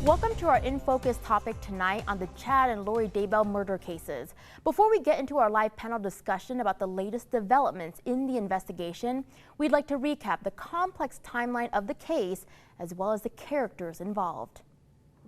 Welcome to our In Focus topic tonight on the Chad and Lori Daybell murder cases. Before we get into our live panel discussion about the latest developments in the investigation, we'd like to recap the complex timeline of the case as well as the characters involved.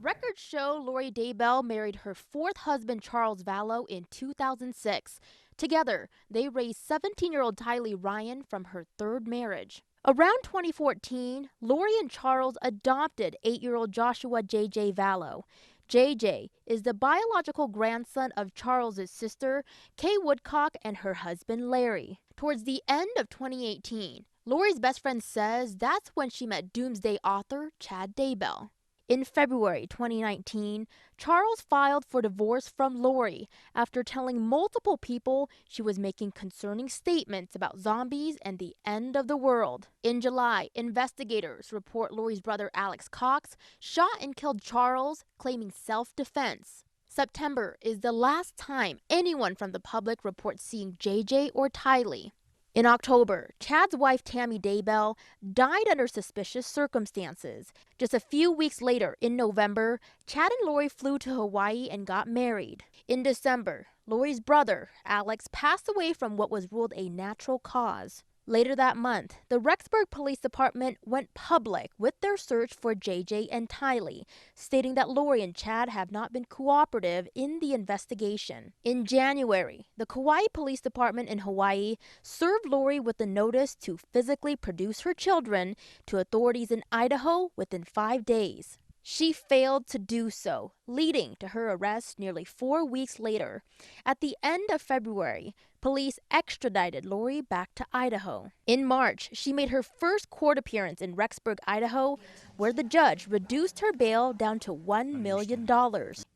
Records show Lori Daybell married her fourth husband Charles Vallow in 2006. Together, they raised 17-year-old Tylee Ryan from her third marriage. Around 2014, Laurie and Charles adopted 8-year-old Joshua JJ Vallow. JJ is the biological grandson of Charles's sister, Kay Woodcock, and her husband, Larry. Towards the end of 2018, Laurie's best friend says that's when she met doomsday author Chad Daybell. In February 2019, Charles filed for divorce from Laurie after telling multiple people she was making concerning statements about zombies and the end of the world. In July, investigators report Laurie's brother Alex Cox shot and killed Charles, claiming self-defense. September is the last time anyone from the public reports seeing JJ or Tylee. In October, Chad's wife Tammy Daybell died under suspicious circumstances. Just a few weeks later, in November, Chad and Lori flew to Hawaii and got married. In December, Lori's brother, Alex, passed away from what was ruled a natural cause. Later that month, the Rexburg Police Department went public with their search for JJ and Tylee, stating that Lori and Chad have not been cooperative in the investigation. In January, the Kauai Police Department in Hawaii served Lori with a notice to physically produce her children to authorities in Idaho within 5 days. She failed to do so, leading to her arrest nearly 4 weeks later. At the end of February, police extradited Lori back to Idaho. In March, she made her first court appearance in Rexburg, Idaho, where the judge reduced her bail down to $1 million.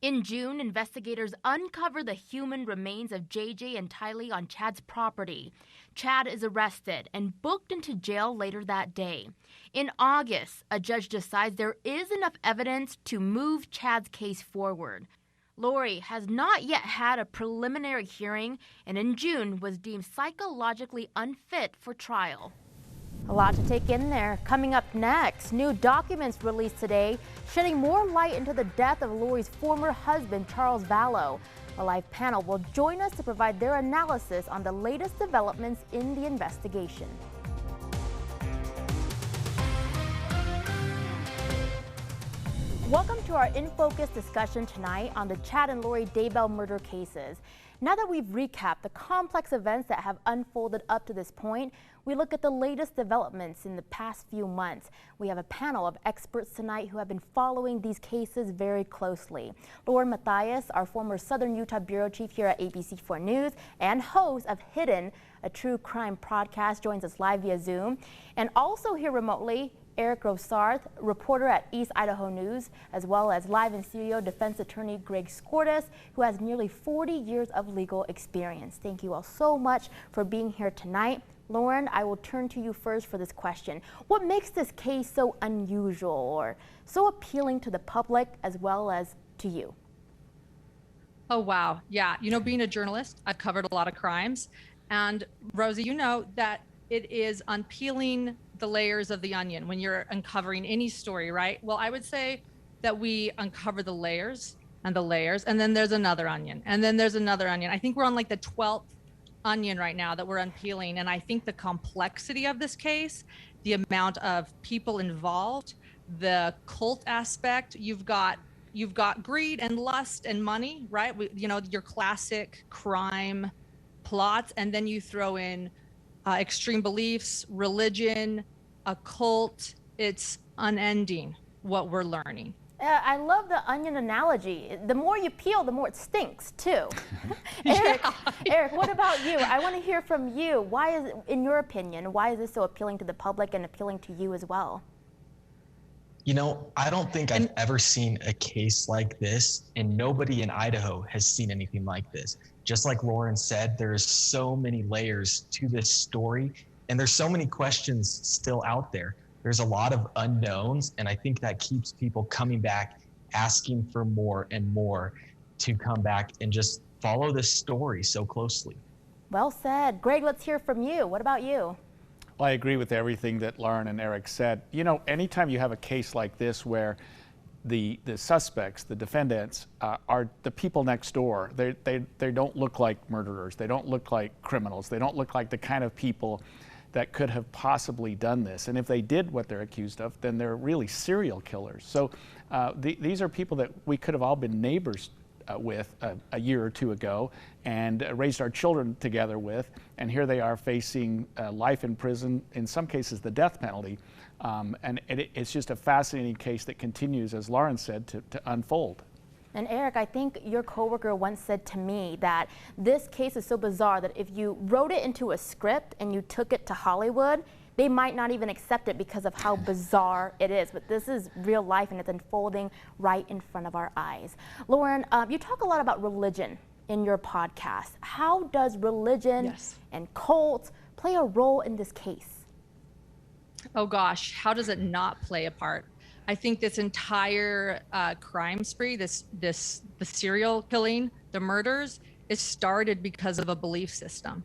In June, investigators uncovered the human remains of JJ and Tylee on Chad's property. Chad is arrested and booked into jail later that day. In August, a judge decides there is enough evidence to move Chad's case forward. Lori has not yet had a preliminary hearing and in June was deemed psychologically unfit for trial. A lot to take in there. Coming up next, new documents released today shedding more light into the death of Lori's former husband, Charles Vallow. A live panel will join us to provide their analysis on the latest developments in the investigation. Welcome to our In Focus discussion tonight on the Chad and Lori Daybell murder cases. Now that we've recapped the complex events that have unfolded up to this point, we look at the latest developments in the past few months. We have a panel of experts tonight who have been following these cases very closely. Lauren Matthias, our former Southern Utah bureau chief here at ABC4 News and host of Hidden, a true crime podcast, joins us live via Zoom. And also here remotely, Eric Rosarth, reporter at East Idaho News, as well as live in studio defense attorney Greg Skordas, who has nearly 40 years of legal experience. Thank you all so much for being here tonight. Lauren, I will turn to you first for this question. What makes this case so unusual or so appealing to the public as well as to you? Oh, wow. Yeah. You know, being a journalist, I've covered a lot of crimes. And Rosie, you know that it is unpeeling the layers of the onion when you're uncovering any story, right? Well, I would say that we uncover the layers, and then there's another onion, and then there's another onion. I think we're on like the 12th onion right now that we're unpeeling. And I think the complexity of this case, the amount of people involved, the cult aspect, you've got greed and lust and money, right? Your classic crime plots, and then you throw in extreme beliefs, religion, a cult. It's unending what we're learning. I love the onion analogy. The more you peel, the more it stinks too. Eric, what about you? I want to hear from you. Why is, in your opinion, why is this so appealing to the public and appealing to you as well? You know, I don't think I've ever seen a case like this, and nobody in Idaho has seen anything like this. Just like Lauren said, there's so many layers to this story, and there's so many questions still out there. There's a lot of unknowns, and I think that keeps people coming back, asking for more and more to come back and just follow this story so closely. Well said. Greg, let's hear from you. What about you? Well, I agree with everything that Lauren and Eric said. You know, anytime you have a case like this where the suspects, the defendants, are the people next door. They don't look like murderers. They don't look like criminals. They don't look like the kind of people that could have possibly done this. And if they did what they're accused of, then they're really serial killers. So these are people that we could have all been neighbors with a year or two ago and raised our children together with, and here they are facing life in prison, in some cases the death penalty. And it's just a fascinating case that continues, as Lauren said, to unfold. And Eric, I think your coworker once said to me that this case is so bizarre that if you wrote it into a script and you took it to Hollywood, they might not even accept it because of how bizarre it is. But this is real life and it's unfolding right in front of our eyes. Lauren, you talk a lot about religion in your podcast. How does religion and cults play a role in this case? Oh gosh, how does it not play a part? I think this entire crime spree, the serial killing, the murders, it started because of a belief system.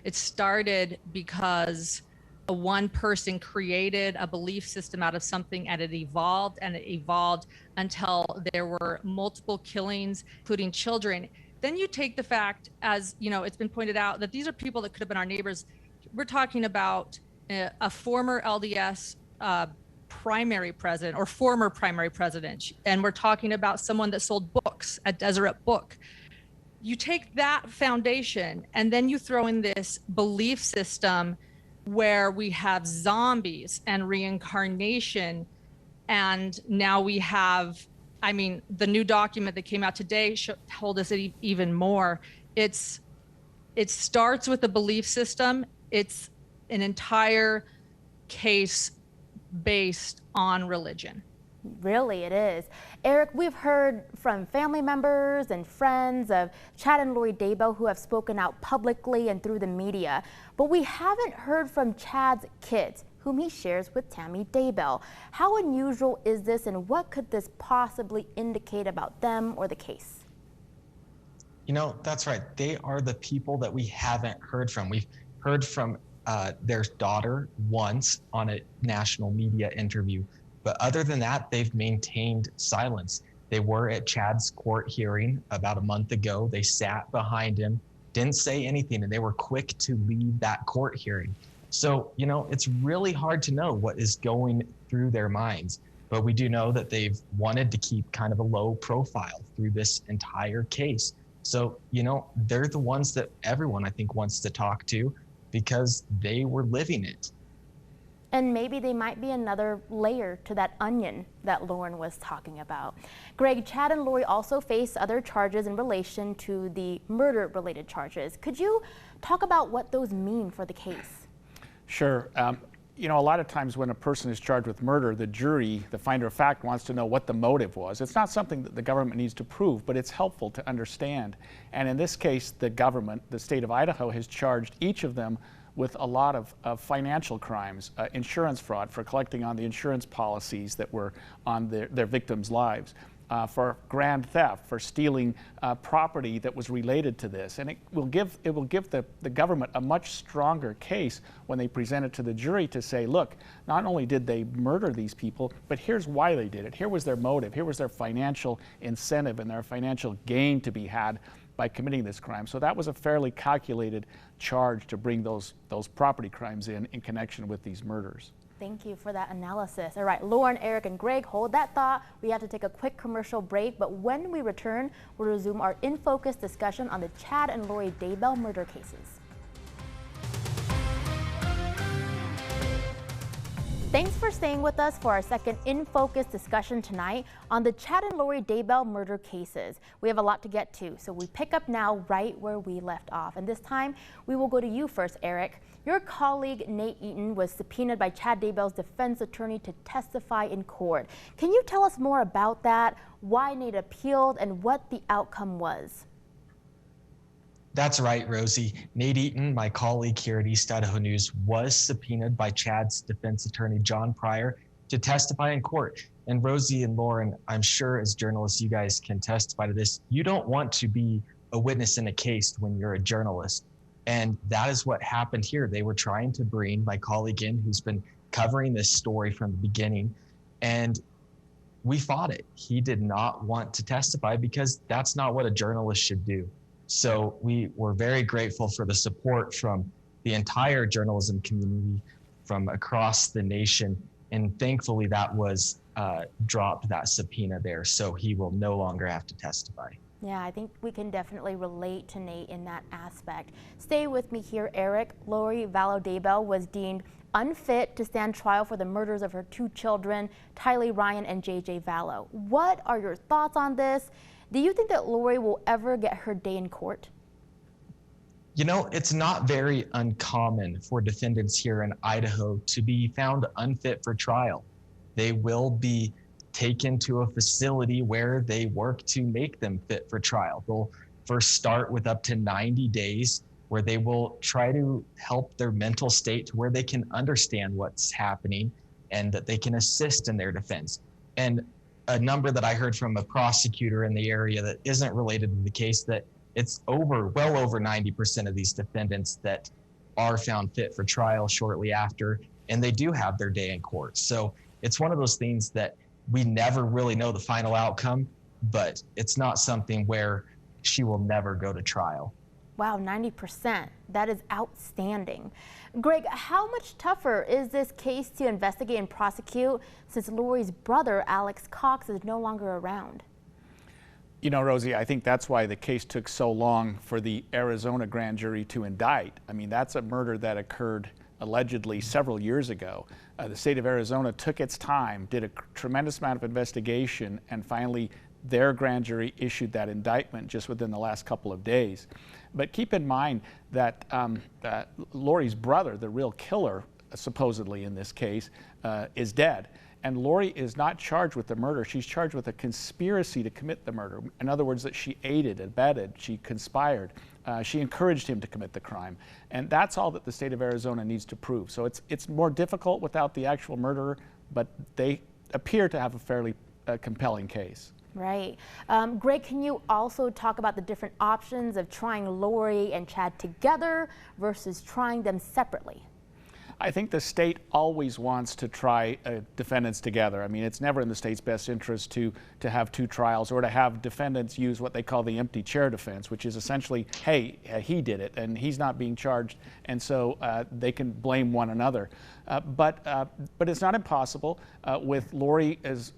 It started because one person created a belief system out of something, and it evolved until there were multiple killings, including children. Then you take the fact, as you know, it's been pointed out that these are people that could have been our neighbors. We're talking about a former LDS primary president or former primary president, and we're talking about someone that sold books at Deseret Book. You take that foundation and then you throw in this belief system where we have zombies and reincarnation, and now we have, I mean, the new document that came out today told us it even more. It starts with a belief system. It's an entire case based on religion. Really, it is. Eric, we've heard from family members and friends of Chad and Lori Daybell who have spoken out publicly and through the media, but we haven't heard from Chad's kids, whom he shares with Tammy Daybell. How unusual is this, and what could this possibly indicate about them or the case? You know, that's right. They are the people that we haven't heard from. We've heard from their daughter once on a national media interview. But other than that, they've maintained silence. They were at Chad's court hearing about a month ago. They sat behind him, didn't say anything, and they were quick to leave that court hearing. So, you know, it's really hard to know what is going through their minds. But we do know that they've wanted to keep kind of a low profile through this entire case. So, you know, they're the ones that everyone, I think, wants to talk to because they were living it. And maybe they might be another layer to that onion that Lauren was talking about. Greg, Chad and Lori also face other charges in relation to the murder-related charges. Could you talk about what those mean for the case? Sure. You know, a lot of times when a person is charged with murder, the jury, the finder of fact, wants to know what the motive was. It's not something that the government needs to prove, but it's helpful to understand. And in this case, the government, the state of Idaho, has charged each of them with a lot of financial crimes, insurance fraud for collecting on the insurance policies that were on their victims' lives, for grand theft, for stealing property that was related to this. And it will give the government a much stronger case when they present it to the jury to say, look, not only did they murder these people, but here's why they did it. Here was their motive. Here was their financial incentive and their financial gain to be had by committing this crime. So that was a fairly calculated charge to bring those property crimes in connection with these murders. Thank you for that analysis. All right, Lauren, Eric, and Greg, hold that thought. We have to take a quick commercial break, but when we return, we'll resume our In Focus discussion on the Chad and Lori Daybell murder cases. Thanks for staying with us for our second In Focus discussion tonight on the Chad and Lori Daybell murder cases. We have a lot to get to, so we pick up now right where we left off. And this time, we will go to you first, Eric. Your colleague, Nate Eaton, was subpoenaed by Chad Daybell's defense attorney to testify in court. Can you tell us more about that, why Nate appealed, and what the outcome was? That's right, Rosie. Nate Eaton, my colleague here at East Idaho News, was subpoenaed by Chad's defense attorney, John Pryor, to testify in court. And Rosie and Lauren, I'm sure as journalists, you guys can testify to this. You don't want to be a witness in a case when you're a journalist. And that is what happened here. They were trying to bring my colleague in, who's been covering this story from the beginning. And we fought it. He did not want to testify because that's not what a journalist should do. So we were very grateful for the support from the entire journalism community from across the nation. And thankfully that was dropped, that subpoena there. So he will no longer have to testify. Yeah, I think we can definitely relate to Nate in that aspect. Stay with me here, Eric. Lori Vallow Daybell was deemed unfit to stand trial for the murders of her 2 children, Tylee Ryan and JJ Vallow. What are your thoughts on this? Do you think that Lori will ever get her day in court? You know, it's not very uncommon for defendants here in Idaho to be found unfit for trial. They will be taken to a facility where they work to make them fit for trial. They'll first start with up to 90 days where they will try to help their mental state to where they can understand what's happening and that they can assist in their defense. And a number that I heard from a prosecutor in the area that isn't related to the case, that it's well over 90% of these defendants that are found fit for trial shortly after, and they do have their day in court. So it's one of those things that we never really know the final outcome, but it's not something where she will never go to trial. Wow, 90%. That is outstanding. Greg, how much tougher is this case to investigate and prosecute since Lori's brother, Alex Cox, is no longer around? You know, Rosie, I think that's why the case took so long for the Arizona grand jury to indict. I mean, that's a murder that occurred allegedly several years ago. The state of Arizona took its time, did a tremendous amount of investigation, and finally their grand jury issued that indictment just within the last couple of days. But keep in mind that Lori's brother, the real killer, supposedly in this case, is dead. And Lori is not charged with the murder. She's charged with a conspiracy to commit the murder. In other words, that she aided, abetted, she conspired. She encouraged him to commit the crime. And that's all that the state of Arizona needs to prove. So it's more difficult without the actual murderer, but they appear to have a fairly compelling case. Right. Greg, can you also talk about the different options of trying Lori and Chad together versus trying them separately? I think the state always wants to try defendants together. I mean, it's never in the state's best interest to have 2 trials or to have defendants use what they call the empty chair defense, which is essentially, hey, he did it and he's not being charged, and so they can blame one another. But it's not impossible. With Lori as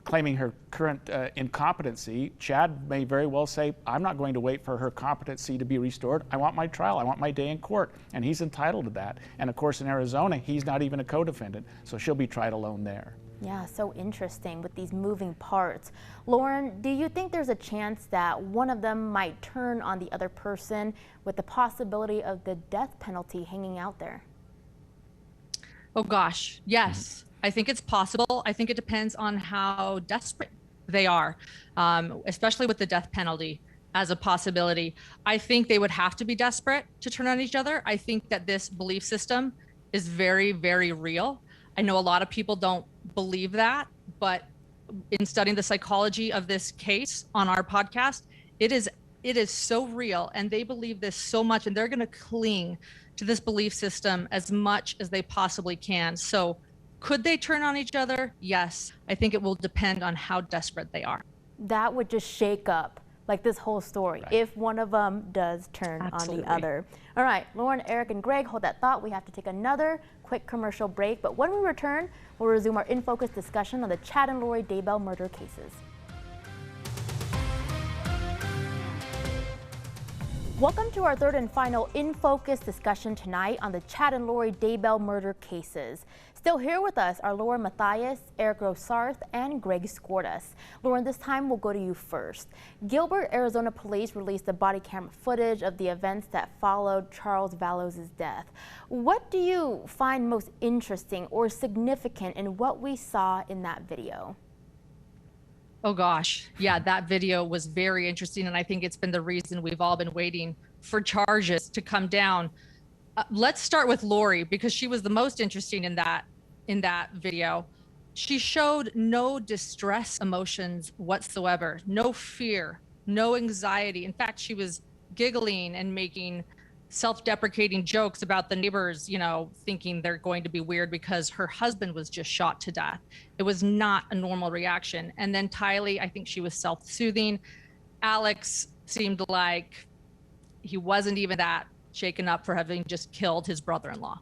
claiming her current incompetency, Chad may very well say, I'm not going to wait for her competency to be restored. I want my trial. I want my day in court. And he's entitled to that. And of course, in Arizona, he's not even a co-defendant, so she'll be tried alone there. Yeah, so interesting with these moving parts. Lauren, do you think there's a chance that one of them might turn on the other person with the possibility of the death penalty hanging out there? Oh gosh, yes. I think it's possible. I think it depends on how desperate they are, especially with the death penalty as a possibility. I think they would have to be desperate to turn on each other. I think that this belief system is very, very real. I know a lot of people don't believe that, but in studying the psychology of this case on our podcast, it is so real, and they believe this so much, and they're going to cling to this belief system as much as they possibly can. So could they turn on each other? Yes. I think it will depend on how desperate they are. That would just shake up like this whole story, right, if one of them does turn on the other. All right, Lauren, Eric, and Greg, hold that thought. We have to take another quick commercial break, but when we return, we'll resume our In Focus discussion on the Chad and Lori Daybell murder cases. Welcome to our third and final In Focus discussion tonight on the Chad and Lori Daybell murder cases. Still here with us are Lauren Matthias, Eric Rosarth, and Greg Skordas. Lauren, this time we'll go to you first. Gilbert, Arizona police released the body camera footage of the events that followed Charles Vallows' death. What do you find most interesting or significant in what we saw in that video? Oh gosh, yeah, that video was very interesting, and I think it's been the reason we've all been waiting for charges to come down. Let's start with Lori, because she was the most interesting in that video. She showed no distress emotions whatsoever, no fear, no anxiety. In fact, she was giggling and making self-deprecating jokes about the neighbors, thinking they're going to be weird because her husband was just shot to death. It was not a normal reaction. And then Tylee, I think she was self-soothing. Alex seemed like he wasn't even that shaken up for having just killed his brother-in-law.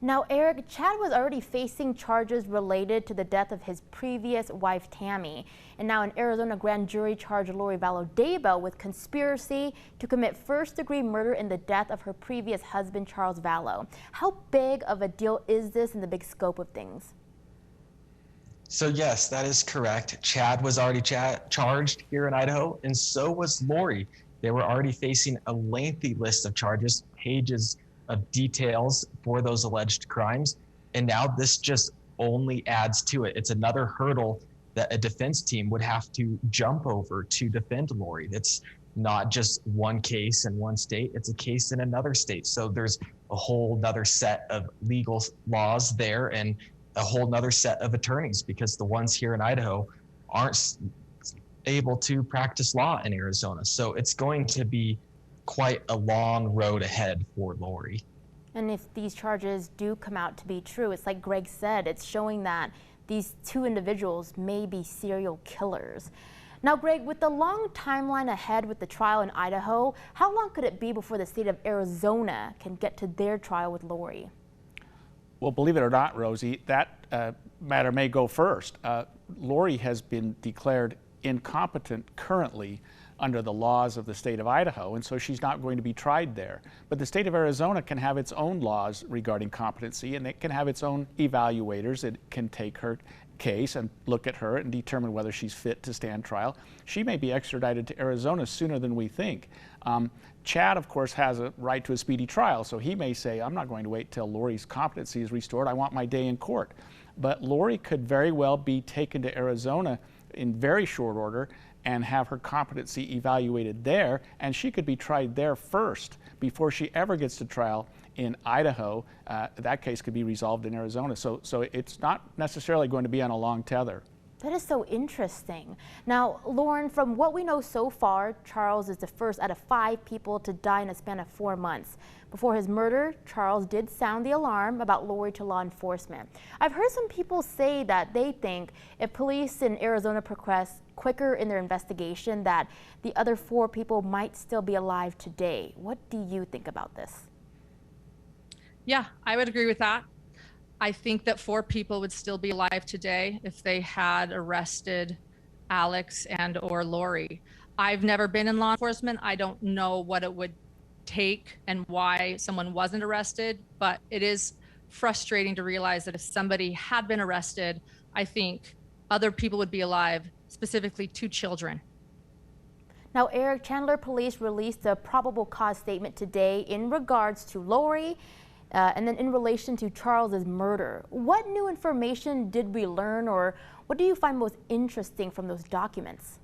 Now, Eric, Chad was already facing charges related to the death of his previous wife, Tammy. And now an Arizona grand jury charged Lori Daybell with conspiracy to commit first-degree murder in the death of her previous husband, Charles Vallow. How big of a deal is this in the big scope of things? So yes, that is correct. Chad was already charged here in Idaho, and so was Lori. They were already facing a lengthy list of charges, pages of details for those alleged crimes. And now this just only adds to it. It's another hurdle that a defense team would have to jump over to defend Lori. It's not just one case in one state, it's a case in another state. So there's a whole nother set of legal laws there and a whole nother set of attorneys, because the ones here in Idaho aren't able to practice law in Arizona. So it's going to be quite a long road ahead for Lori. And if these charges do come out to be true, it's like Greg said, it's showing that these two individuals may be serial killers. Now, Greg, with the long timeline ahead with the trial in Idaho, how long could it be before the state of Arizona can get to their trial with Lori? Well, believe it or not, Rosie, that matter may go first. Lori has been declared incompetent currently under the laws of the state of Idaho, and so she's not going to be tried there. But the state of Arizona can have its own laws regarding competency, and it can have its own evaluators. It can take her case and look at her and determine whether she's fit to stand trial. She may be extradited to Arizona sooner than we think. Chad, of course, has a right to a speedy trial, so he may say, I'm not going to wait till Lori's competency is restored. I want my day in court. But Lori could very well be taken to Arizona in very short order and have her competency evaluated there, and she could be tried there first before she ever gets to trial in Idaho. That case could be resolved in Arizona. So it's not necessarily going to be on a long tether. That is so interesting. Now, Lauren, from what we know so far, Charles is the first out of 5 people to die in a span of 4 months. Before his murder, Charles did sound the alarm about Lori to law enforcement. I've heard some people say that they think if police in Arizona progress quicker in their investigation, that the other 4 people might still be alive today. What do you think about this? Yeah, I would agree with that. I think that 4 people would still be alive today if they had arrested Alex and or Lori. I've never been in law enforcement. I don't know what it would take and why someone wasn't arrested, but it is frustrating to realize that if somebody had been arrested, I think other people would be alive, specifically 2 children. Now, Eric, Chandler police released a probable cause statement today in regards to Lori and then in relation to Charles's murder. What new information did we learn, or what do you find most interesting from those documents?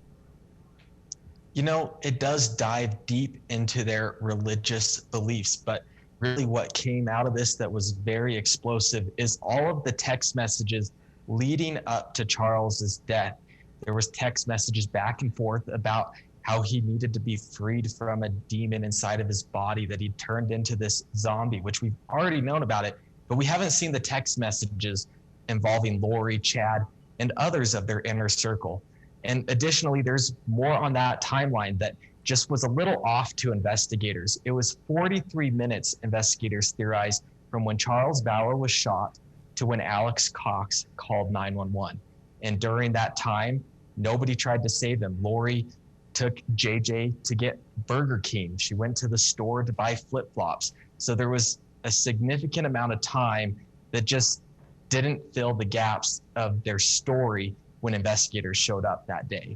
You know, it does dive deep into their religious beliefs, but really what came out of this that was very explosive is all of the text messages leading up to Charles's death. There was text messages back and forth about how he needed to be freed from a demon inside of his body, that he turned into this zombie, which we've already known about it, but we haven't seen the text messages involving Lori, Chad, and others of their inner circle. And additionally, there's more on that timeline that just was a little off to investigators. It was 43 minutes, investigators theorized, from when Charles Vallow was shot to when Alex Cox called 911. And during that time, nobody tried to save him. Lori took JJ to get Burger King. She went to the store to buy flip-flops. So there was a significant amount of time that just didn't fill the gaps of their story when investigators showed up that day.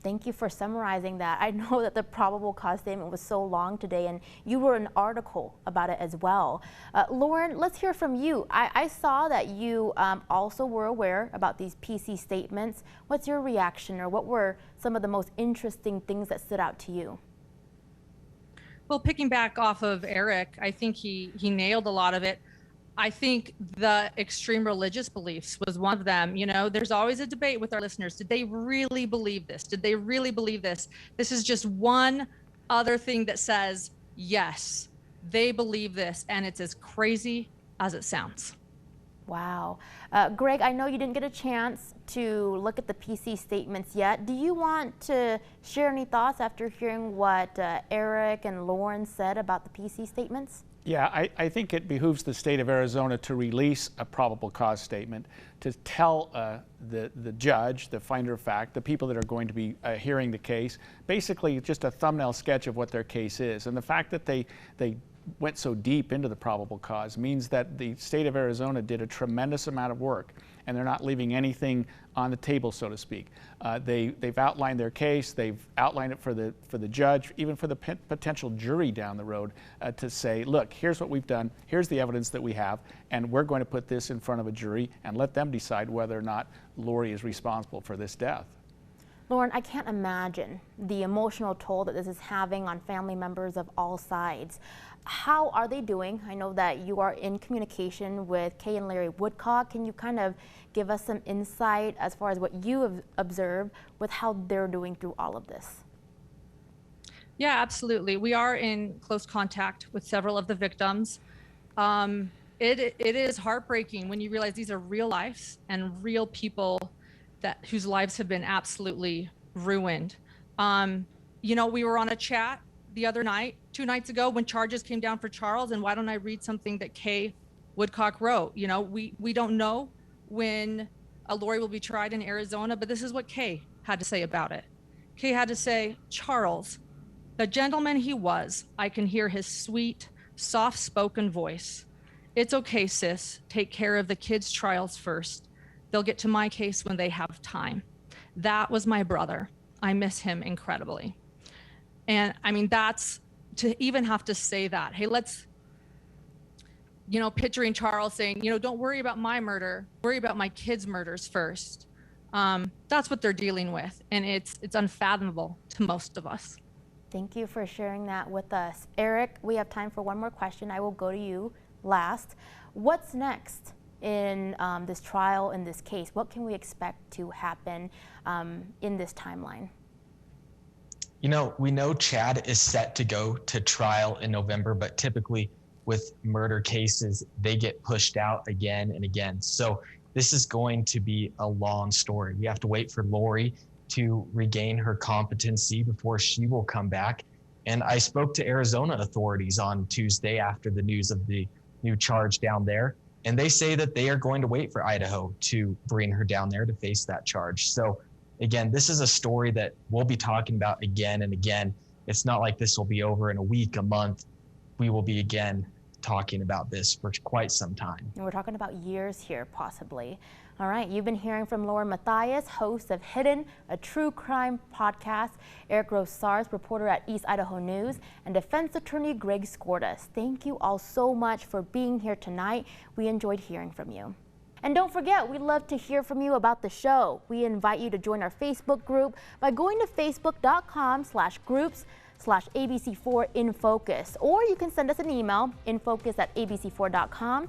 Thank you for summarizing that. I know that the probable cause statement was so long today, and you wrote an article about it as well. Lauren, let's hear from you. I saw that you also were aware about these PC statements. What's your reaction, or what were some of the most interesting things that stood out to you? Well, picking back off of Eric, I think he nailed a lot of it. I think the extreme religious beliefs was one of them. You know, there's always a debate with our listeners. Did they really believe this? Did they really believe this? This is just one other thing that says yes, they believe this, and it's as crazy as it sounds. Wow. Greg, I know you didn't get a chance to look at the PC statements yet. Do you want to share any thoughts after hearing what Eric and Lauren said about the PC statements? Yeah, I think it behooves the state of Arizona to release a probable cause statement to tell the judge, the finder of fact, the people that are going to be hearing the case, basically just a thumbnail sketch of what their case is. And the fact that they went so deep into the probable cause means that the state of Arizona did a tremendous amount of work, and they're not leaving anything on the table, so to speak. They've outlined their case, they've outlined it for the judge, even for the potential jury down the road, to say, look, here's what we've done, here's the evidence that we have, and we're going to put this in front of a jury and let them decide whether or not Laurie is responsible for this death. Lauren, I can't imagine the emotional toll that this is having on family members of all sides. How are they doing? I know that you are in communication with Kay and Larry Woodcock. Can you kind of give us some insight as far as what you have observed with how they're doing through all of this? Yeah, absolutely. We are in close contact with several of the victims. It is heartbreaking when you realize these are real lives and real people whose lives have been absolutely ruined. You know, we were on a chat the other night, 2 nights ago, when charges came down for Charles, and why don't I read something that Kay Woodcock wrote? You know, we don't know when Laurie will be tried in Arizona, but this is what Kay had to say about it. Kay had to say, Charles, the gentleman he was, I can hear his sweet, soft-spoken voice. It's okay, sis. Take care of the kids' trials first. They'll get to my case when they have time. That was my brother. I miss him incredibly. And I mean, that's to even have to say that, hey, let's, you know, picturing Charles saying, you know, don't worry about my murder, worry about my kids' murders first. That's what they're dealing with. And it's unfathomable to most of us. Thank you for sharing that with us. Eric, we have time for one more question. I will go to you last. What's next in this trial, in this case? What can we expect to happen in this timeline? You know, we know Chad is set to go to trial in November, but typically with murder cases, they get pushed out again and again. So this is going to be a long story. We have to wait for Laurie to regain her competency before she will come back. And I spoke to Arizona authorities on Tuesday after the news of the new charge down there, and they say that they are going to wait for Idaho to bring her down there to face that charge. So again, this is a story that we'll be talking about again and again. It's not like this will be over in a week, a month. We will be again talking about this for quite some time. And we're talking about years here, possibly. All right, you've been hearing from Lauren Matthias, host of Hidden, a true crime podcast, Eric Rosars, reporter at East Idaho News, and defense attorney Greg Skordas. Thank you all so much for being here tonight. We enjoyed hearing from you. And don't forget, we'd love to hear from you about the show. We invite you to join our Facebook group by going to facebook.com/groups/ABC4InFocus, or you can send us an email, infocus@abc4.com.